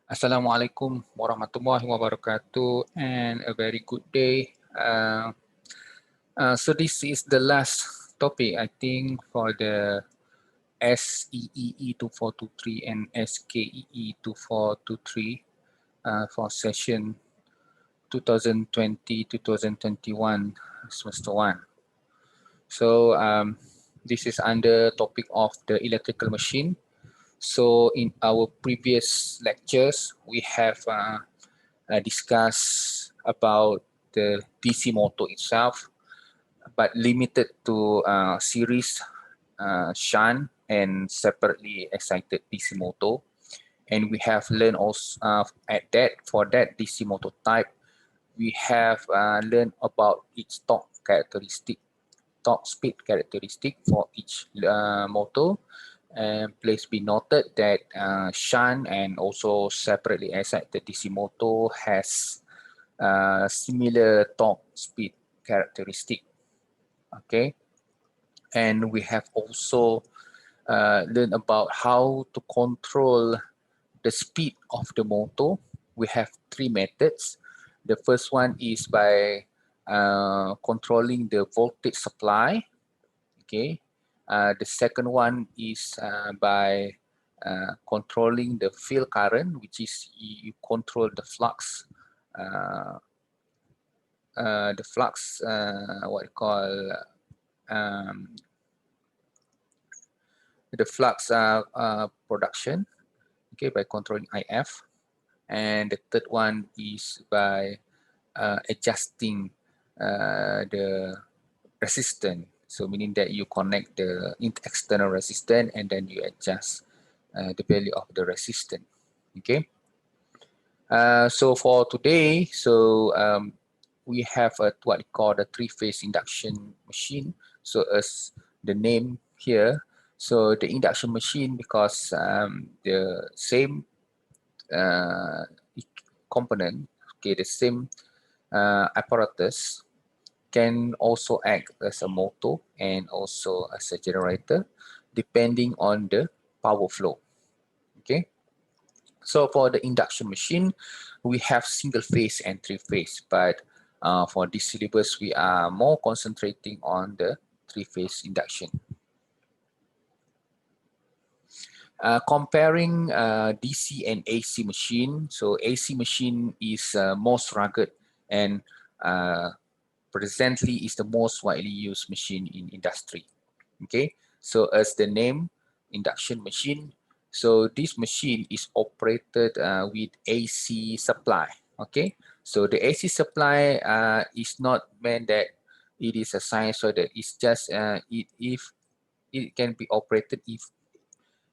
Assalamualaikum warahmatullahi wabarakatuh and a very good day. So this is the last topic, I think, for the SEEE 2423 and SKEE 2423 for session 2020-2021 semester 1. So this is under topic of the electrical machine. So in our previous lectures, we have discussed about the DC motor itself, but limited to series, shunt, and separately excited DC motor. And we have learned also at that for that DC motor type, we have learned about its torque characteristic, torque speed characteristic for each motor. And please be noted that shunt and also separately excited DC motor has similar torque speed characteristic. Okay, and we have also learned about how to control the speed of the motor. We have three methods. The first one is by controlling the voltage supply. Okay, the second one is by controlling the field current, which is you control the flux. What you call the flux production, okay, by controlling IF. And the third one is by adjusting the resistance. So meaning that you connect the external resistance and then you adjust the value of the resistance. Okay. So for today, we have what we call the three-phase induction machine. So as the name here, so the induction machine, because the same component, okay, the same apparatus can also act as a motor and also as a generator, depending on the power flow. Okay. So for the induction machine, we have single phase and three phase, but for this syllabus, we are more concentrating on the three phase induction. Comparing DC and AC machine, so AC machine is most rugged and presently is the most widely used machine in industry. Okay, so as the name, induction machine, so this machine is operated with AC supply. Okay, so the AC supply is not meant that it is a sinusoidal. It's just if it can be operated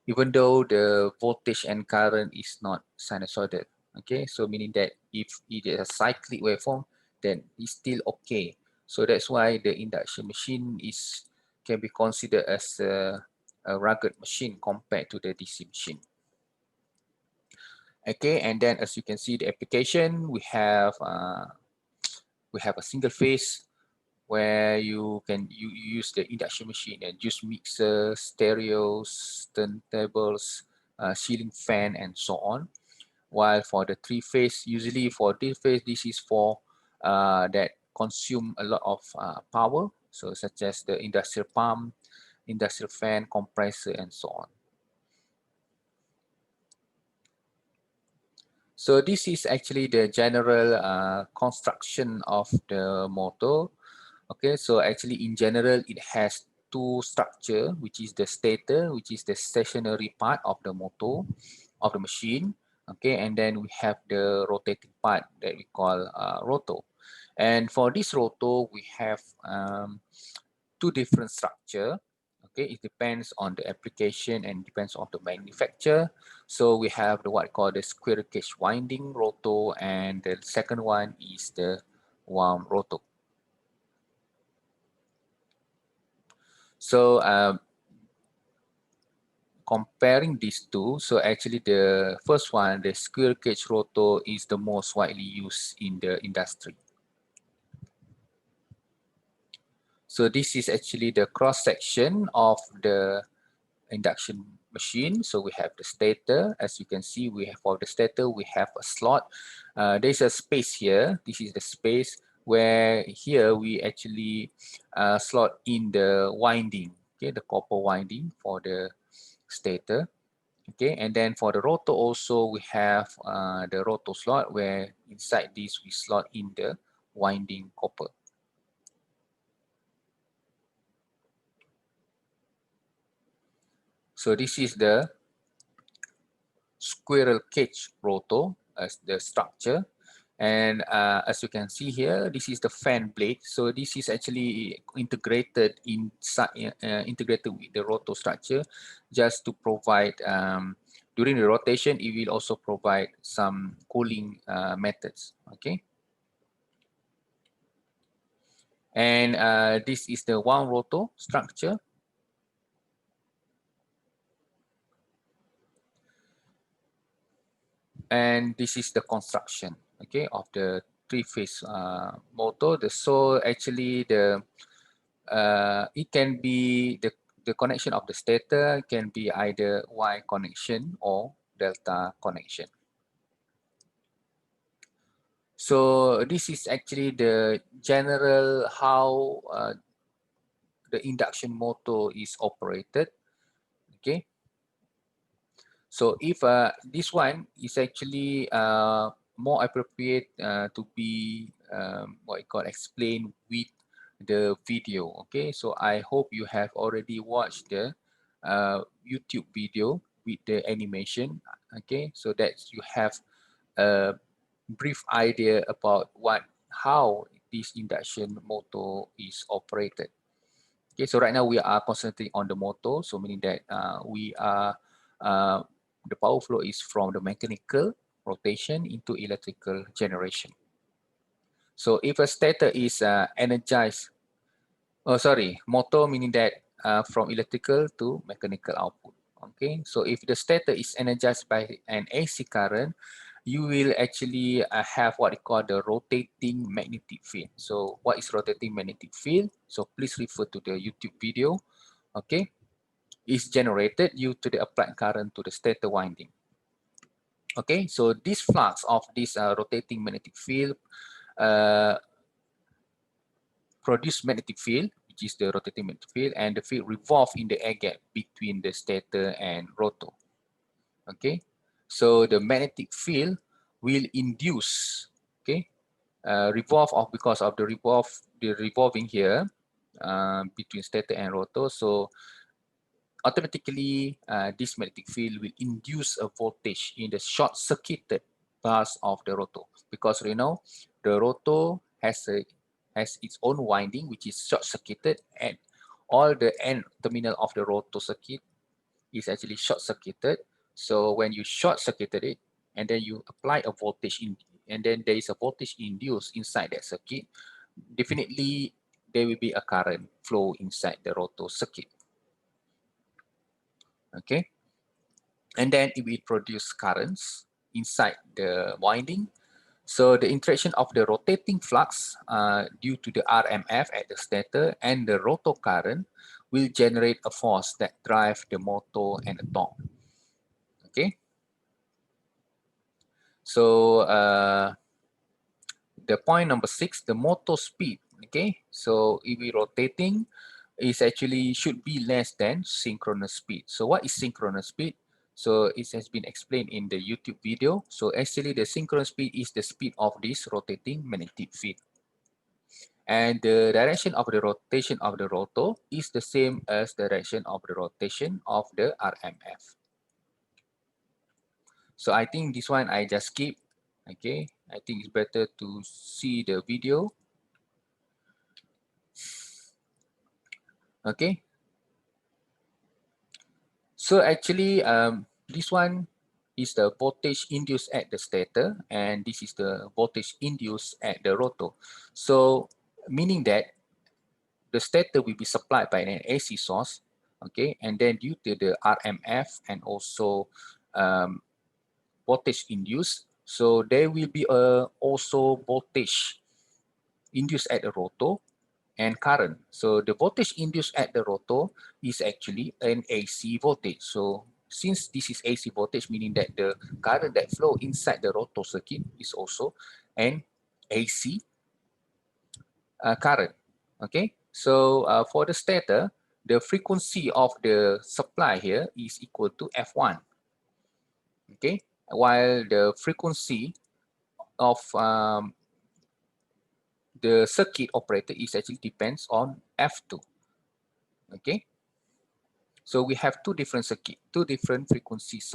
even though the voltage and current is not sinusoidal. Okay, so meaning that if it is a cyclic waveform, then it's still okay. So that's why the induction machine can be considered as a rugged machine compared to the DC machine. Okay, and then as you can see the application, we have a single phase where you use the induction machine and use mixers, stereos, turntables, ceiling fan, and so on. While for the three phase, usually for three phase, this is for that consume a lot of power, so such as the industrial pump, industrial fan, compressor, and so on. So this is actually the general construction of the motor. Okay, so actually in general, it has two structure, which is the stator, which is the stationary part of the motor, of the machine. Okay, and then we have the rotating part that we call rotor. And for this rotor, we have two different structure. Okay, it depends on the application and depends on the manufacturer. So we have the what called the squirrel cage winding rotor, and the second one is the worm rotor. So comparing these two, so actually the first one, the squirrel cage rotor, is the most widely used in the industry. So this is actually the cross section of the induction machine. So we have the stator. As you can see, we have for the stator, we have a slot. There's a space here. This is the space where here we actually slot in the winding, okay, the copper winding for the stator. Okay, and then for the rotor also we have the rotor slot where inside this we slot in the winding copper. So this is the squirrel cage rotor as the structure, and as you can see here, this is the fan blade. So this is actually integrated inside, integrated with the rotor structure, just to provide during the rotation. It will also provide some cooling methods. Okay, and this is the wound rotor structure. And this is the construction, okay, of the three-phase motor. So actually it can be the connection of the stator can be either Y connection or delta connection. So this is actually the general how the induction motor is operated. Okay, so if this one is actually more appropriate to be what you call explained with the video. Okay, so I hope you have already watched the YouTube video with the animation. Okay, so that you have a brief idea about how this induction motor is operated. Okay, so right now we are concentrating on the motor, so meaning that we are the power flow is from the mechanical rotation into electrical generation. So if a stator is energized, motor meaning that from electrical to mechanical output. Okay, so if the stator is energized by an AC current, you will actually have what we call the rotating magnetic field. So what is rotating magnetic field? So please refer to the YouTube video. Okay, is generated due to the applied current to the stator winding. Okay, so this flux of this rotating magnetic field produce magnetic field, which is the rotating magnetic field, and the field revolve in the air gap between the stator and rotor. Okay, so the magnetic field will induce, okay, revolve off because of the revolving here between stator and rotor. So automatically this magnetic field will induce a voltage in the short circuited bars of the rotor, because you know the rotor has its own winding which is short circuited, and all the end terminal of the rotor circuit is actually short circuited. So when you short circuited it and then you apply a voltage in, and then there is a voltage induced inside that circuit, definitely there will be a current flow inside the rotor circuit. Okay, and then it will produce currents inside the winding. So the interaction of the rotating flux due to the RMF at the stator and the rotor current will generate a force that drive the motor and the torque. Okay, so the point number 6, the motor speed. Okay, so if we rotating, is actually should be less than synchronous speed. So what is synchronous speed? So it has been explained in the YouTube video. So actually the synchronous speed is the speed of this rotating magnetic field. And the direction of the rotation of the rotor is the same as the direction of the rotation of the RMF. So I think this one I just skip. Okay, I think it's better to see the video. Okay, so actually this one is the voltage induced at the stator, and this is the voltage induced at the rotor. So meaning that the stator will be supplied by an AC source, okay, and then due to the RMF and also voltage induced, so there will be also voltage induced at the rotor and current. So the voltage induced at the rotor is actually an AC voltage. So since this is AC voltage, meaning that the current that flow inside the rotor circuit is also an AC current. Okay, so for the stator, the frequency of the supply here is equal to F1. Okay, while the frequency of the circuit operator is actually depends on F2. Okay, so we have two different circuit, two different frequencies.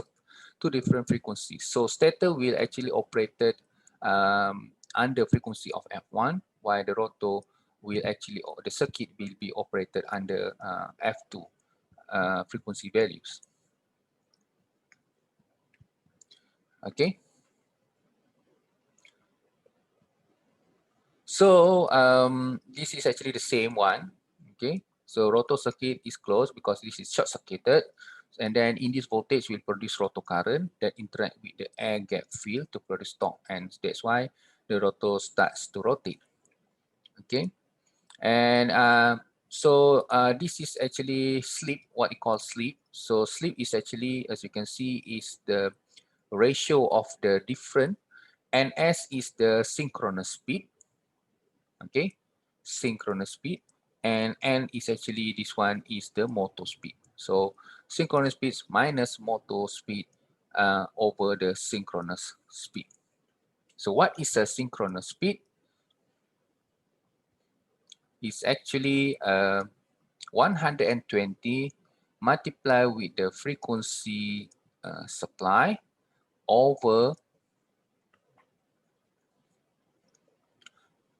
So stator will actually operated under frequency of F1, while the rotor will actually, the circuit will be operated under F2 frequency values. Okay. So this is actually the same one. Okay. So rotor circuit is closed because this is short circuited, and then induced voltage will produce rotor current that interact with the air gap field to produce torque, and that's why the rotor starts to rotate. Okay, and this is actually sleep, what we call sleep. So sleep is actually, as you can see, is the ratio of the different, and S is the synchronous speed. Okay, synchronous speed, and N is actually, this one is the motor speed. So synchronous speed minus motor speed over the synchronous speed. So what is a synchronous speed? It's actually 120 multiplied with the frequency supply over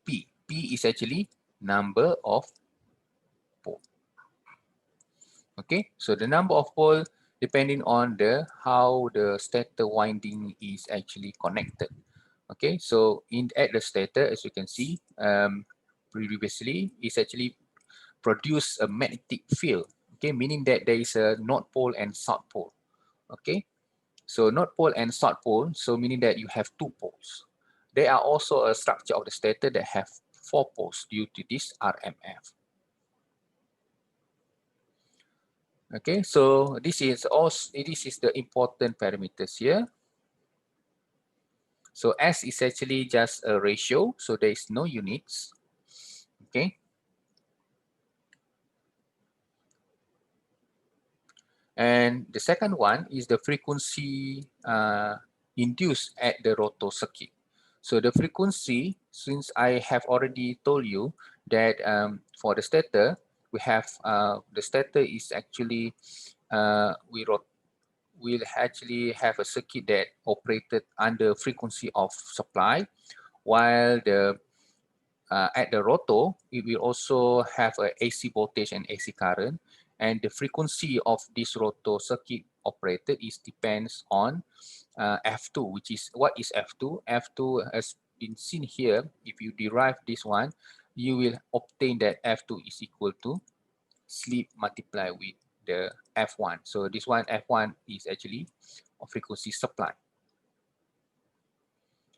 P. P is actually number of pole. Okay, so the number of pole depending on the how the stator winding is actually connected. Okay, so at the stator, as you can see, previously is actually produce a magnetic field. Okay, meaning that there is a north pole and south pole. Okay, so north pole and south pole, so meaning that you have two poles. There are also a structure of the stator that have four poles due to this RMF. Okay, so this is the important parameters here. So S is actually just a ratio, so there is no units. Okay. And the second one is the frequency induced at the rotor circuit. So the frequency, since I have already told you that for the stator, we have the stator is actually we'll actually have a circuit that operated under frequency of supply, while the at the rotor, it will also have a AC voltage and AC current, and the frequency of this rotor circuit operated is depends on F2, which is, what is F2? F2 has been seen here. If you derive this one, you will obtain that F2 is equal to sleep multiplied with the F1. So this one, F1 is actually a frequency supply.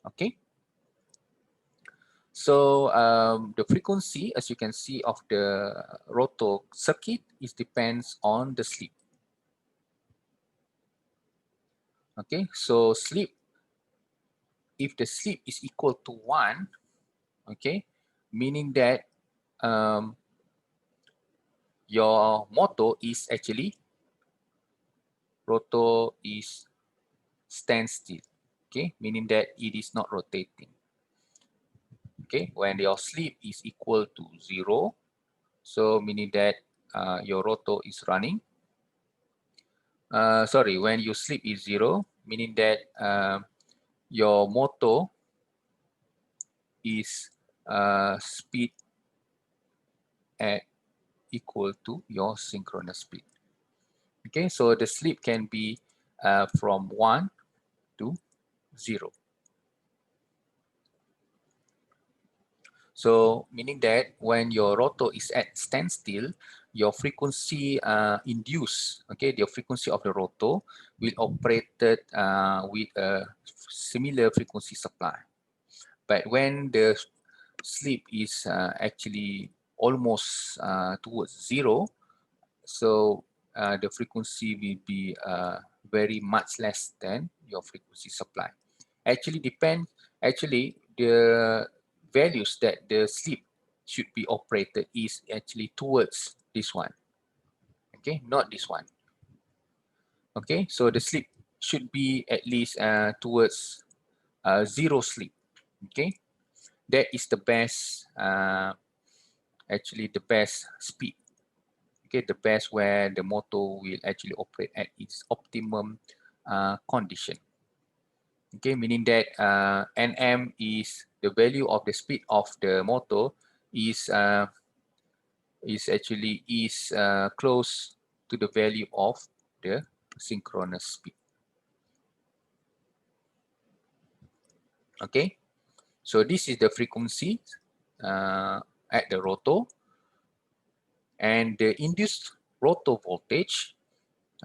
Okay. So the frequency, as you can see, of the rotor circuit is depends on the sleep. Okay, so sleep, if the sleep is equal to 1, okay, meaning that your motor is actually, rotor is standstill, okay, meaning that it is not rotating. Okay, when your sleep is equal to 0, so meaning that your rotor is running. Sorry, when your sleep is 0, meaning that your motor is speed at equal to your synchronous speed. Okay, so the sleep can be from 1 to 0. So meaning that when your rotor is at standstill, your frequency induced, okay, the frequency of the rotor will operate with a similar frequency supply. But when the sleep is actually almost towards 0, so the frequency will be very much less than your frequency supply. Actually the values that the sleep should be operated is actually towards this one, okay, not this one. Okay, so the sleep should be at least towards zero sleep. Okay, that is the best, actually the best speed. Okay, the best where the motor will actually operate at its optimum condition. Okay, meaning that Nm is the value of the speed of the motor is actually close to the value of the synchronous speed. Okay, so this is the frequency at the rotor, and the induced rotor voltage,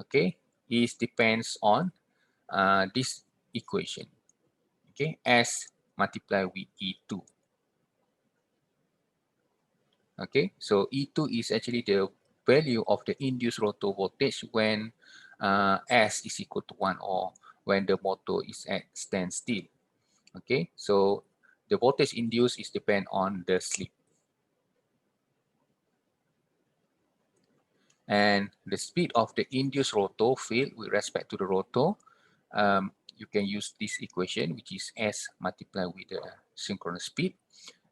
okay, is depends on this equation, okay, S multiplied with E2. Okay, so E2 is actually the value of the induced rotor voltage when S is equal to 1, or when the motor is at standstill. Okay, so the voltage induced is depend on the slip. And the speed of the induced rotor field with respect to the rotor, you can use this equation, which is S multiplied with the synchronous speed.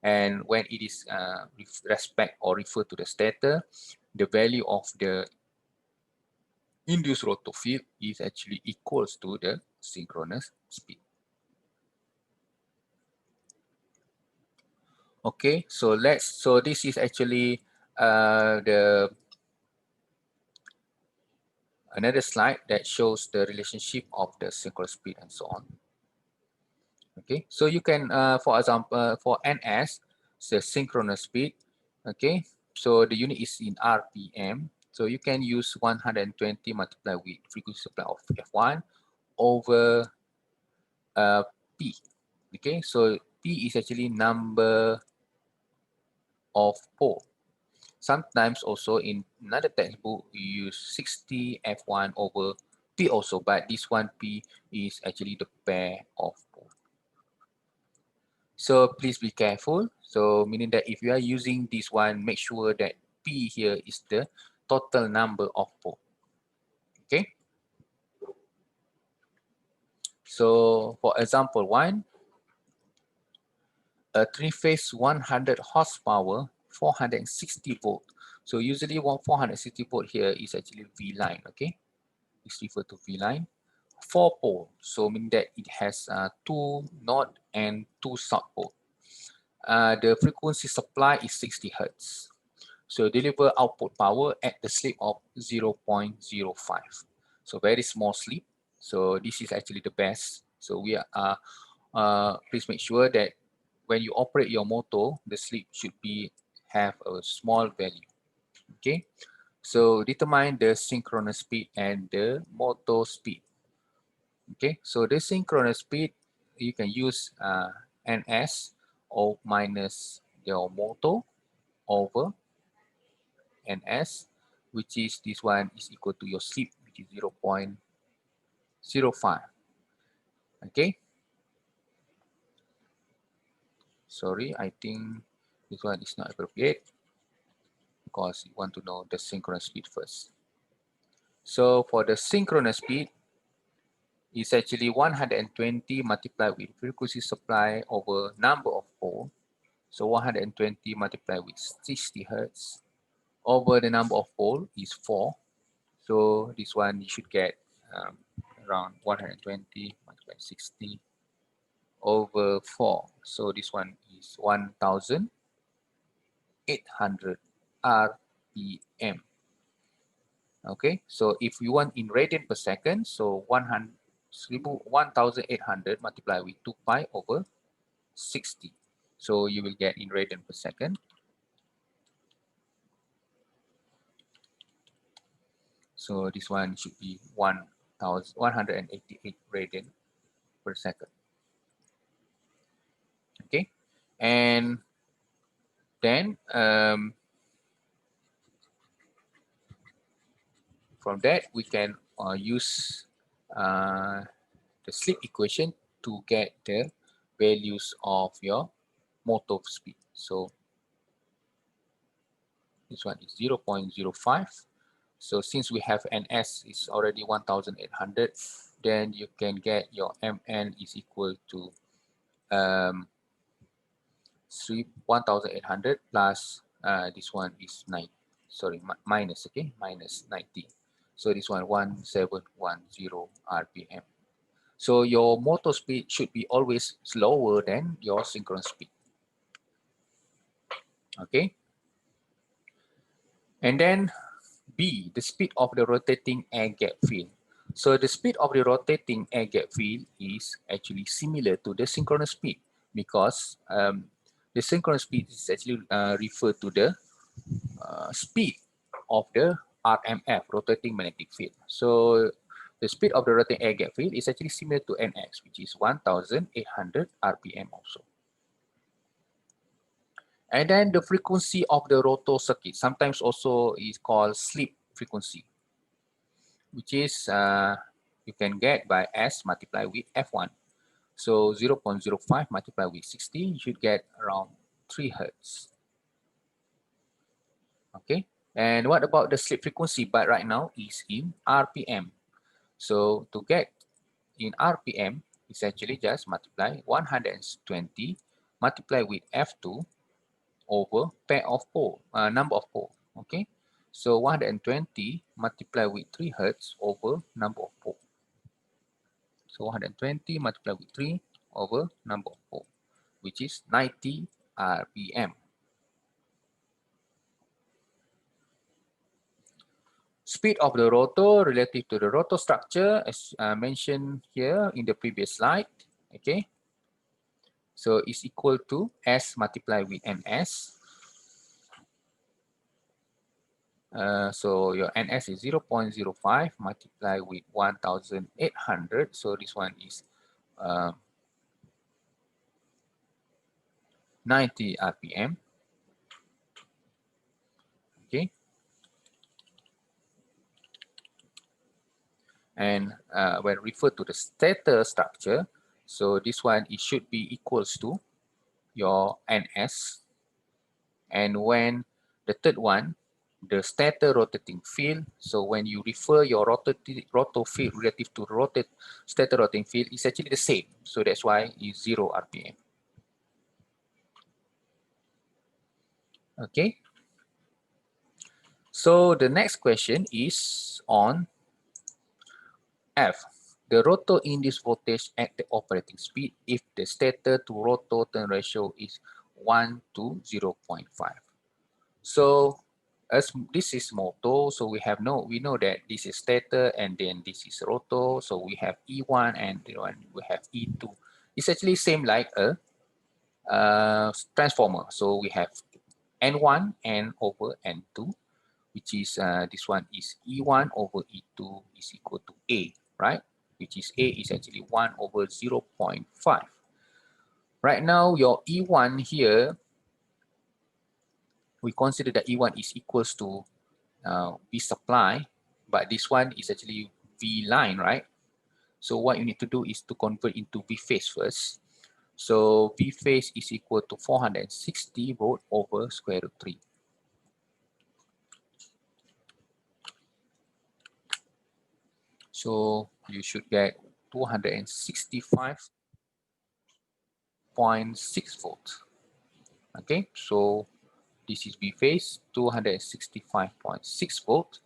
And when it is with respect or refer to the stator, the value of the induced rotor field is actually equals to the synchronous speed. Okay, so this is actually the another slide that shows the relationship of the synchronous speed and so on. Okay, so you can, for example, for NS, the synchronous speed, okay, so the unit is in RPM, so you can use 120 multiplied with frequency supply of F1 over P. Okay, so P is actually number of pole. Sometimes also in another textbook, you use 60 F1 over P also, but this one P is actually the pair of pole. So please be careful. So meaning that if you are using this one, make sure that P here is the total number of pole. Okay. So for example one, a three-phase 100 horsepower, 460 volt. So usually 460 volt here is actually V line. Okay, it's referred to V line. 4 pole, so meaning that it has 2 north and 2 south pole. The frequency supply is 60 hertz. So deliver output power at the sleep of 0.05. So very small sleep. So this is actually the best. So we are please make sure that when you operate your motor, the sleep should be have a small value. Okay. So determine the synchronous speed and the motor speed. Okay. So the synchronous speed you can use NS or minus your motor over NS, which is this one is equal to your sleep, which is 0.05. Okay. Sorry, I think this one is not appropriate because you want to know the synchronous speed first. So for the synchronous speed, it's actually 120 multiplied with frequency supply over number of pole. So 120 multiplied with 60 hertz over the number of pole is 4. So this one you should get around 120 multiplied 60 over 4. So this one is 1,800 RPM. Okay, so if you want in radian per second, so 1,800 multiplied with 2 pi over 60. So you will get in radian per second. So this one should be 1,188 radian per second. Okay, and then From that, we can use the slip equation to get the values of your motor speed. So this one is 0.05. So since we have NS is already 1,800, then you can get your MN is equal to 1,800 plus this one is 9. Sorry, minus, okay, minus 90. So this one 1710 RPM. So your motor speed should be always slower than your synchronous speed. Okay. And then B, the speed of the rotating air gap field. So the speed of the rotating air gap field is actually similar to the synchronous speed because the synchronous speed is actually referred to the speed of the RMF, rotating magnetic field. So the speed of the rotating air gap field is actually similar to NX, which is 1,800 RPM also. And then the frequency of the rotor circuit, sometimes also is called slip frequency, which is you can get by S multiplied with F1. So 0.05 multiplied with 60, you should get around 3 Hertz. Okay, and what about the slip frequency? But right now is in RPM. So to get in RPM, it's actually just multiply 120 multiply with F2 over pair of pole, number of pole. Okay, so 120 multiply with 3 Hertz over number of pole. So 120 multiply with 3 over number of pole, which is 90 RPM. Speed of the rotor relative to the rotor structure, as mentioned here in the previous slide. Okay, so it's equal to S multiplied with NS. So your NS is 0.05 multiplied with 1,800. So this one is 90 RPM. Okay. And when referred to the stator structure, so this one, it should be equals to your NS. And when the third one, the stator rotating field, so when you refer your rotor field relative to stator rotating field, is actually the same. So that's why it's 0 RPM. Okay. So the next question is on F. The rotor induced voltage at the operating speed if the stator to rotor turn ratio is 1 to 0.5. So as this is motor, so we know that this is stator and then this is rotor. So we have E1 and we have E2. It's actually same like a transformer. So we have N1 and over N2, which is this one is E1 over E2 is equal to A, right? Which is A is actually 1 over 0.5. Right now, your E1 here, we consider that E1 is equals to V supply, but this one is actually V line, right? So what you need to do is to convert into V phase first. So V phase is equal to 460 volt over square root 3. So you should get 265.6 volts. Okay, so this is V phase, 265.6 volt.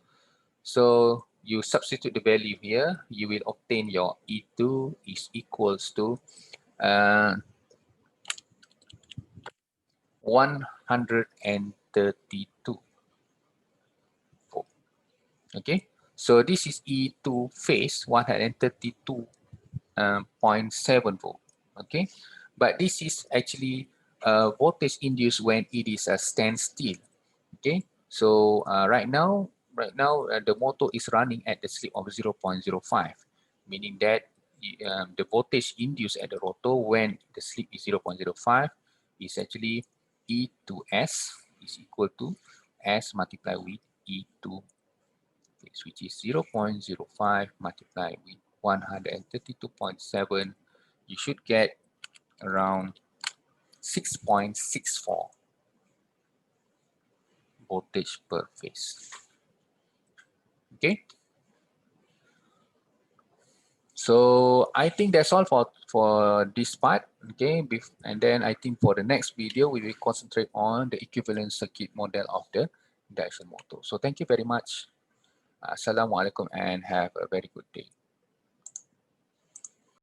So you substitute the value here, you will obtain your E2 is equals to 132 volt. Okay, so this is E2 phase 132.7 volt. Okay, but this is actually voltage induced when it is a standstill. Okay, so right now the motor is running at the slip of 0.05, meaning that the voltage induced at the rotor when the slip is 0.05 is actually E to S is equal to S multiplied with E to phase, which is 0.05 multiplied with 132.7. You should get around 6.64 voltage per phase. Okay. So I think that's all for this part. Okay, and then I think for the next video we will concentrate on the equivalent circuit model of the induction motor. So thank you very much. Assalamualaikum and have a very good day.